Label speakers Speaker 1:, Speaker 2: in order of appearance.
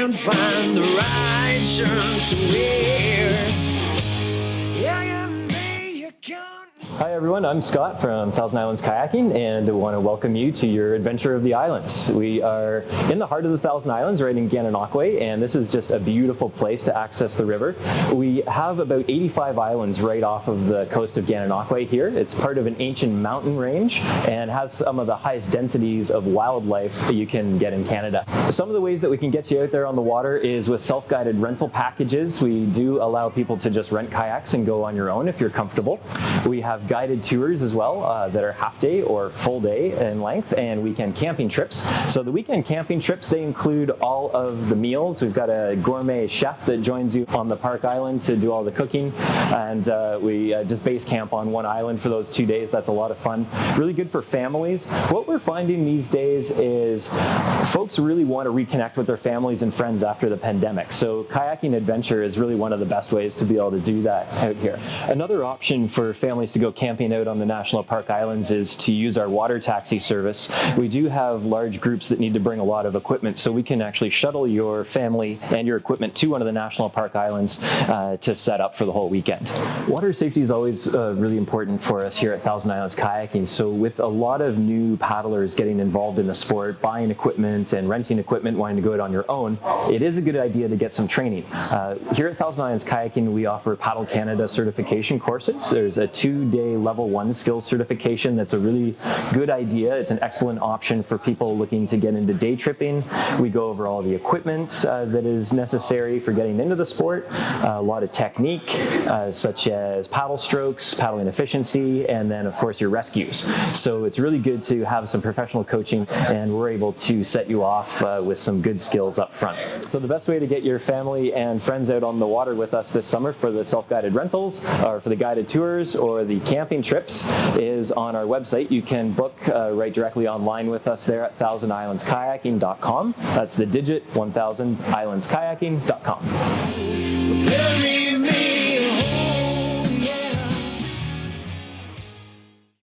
Speaker 1: can't find the right shirt to wear. Yeah, you may, you can't.
Speaker 2: Hi everyone, I'm Scott from Thousand Islands Kayaking, and I want to welcome you to your adventure of the islands. We are in the heart of the Thousand Islands, right in Gananoque, and this is just a beautiful place to access the river. We have about 85 islands right off of the coast of Gananoque here. It's part of an ancient mountain range and has some of the highest densities of wildlife that you can get in Canada. Some of the ways that we can get you out there on the water is with self-guided rental packages. We do allow people to just rent kayaks and go on your own if you're comfortable. We have guided tours as well that are half day or full day in length, and weekend camping trips. So the weekend camping trips, they include all of the meals. We've got a gourmet chef that joins you on the park island to do all the cooking, and we just base camp on one island for those 2 days. That's a lot of fun. Really good for families. What we're finding these days is folks really want to reconnect with their families and friends after the pandemic. So kayaking adventure is really one of the best ways to be able to do that out here. Another option for families to go camping out on the National Park Islands is to use our water taxi service. We do have large groups that need to bring a lot of equipment, so we can actually shuttle your family and your equipment to one of the National Park Islands to set up for the whole weekend. Water safety is always really important for us here at Thousand Islands Kayaking. So with a lot of new paddlers getting involved in the sport, buying equipment and renting equipment, wanting to go out on your own, it is a good idea to get some training. Here at Thousand Islands Kayaking, we offer Paddle Canada certification courses. There's a 2-day level 1 skills certification that's a really good idea. It's an excellent option for people looking to get into day tripping. We go over all the equipment that is necessary for getting into the sport, a lot of technique such as paddle strokes, paddling efficiency, and then of course your rescues. So it's really good to have some professional coaching, and we're able to set you off with some good skills up front. So the best way to get your family and friends out on the water with us this summer for the self-guided rentals or for the guided tours or the camping trips is on our website. You can book right directly online with us there at 1000islandskayaking.com. That's the digit 1000islandskayaking.com.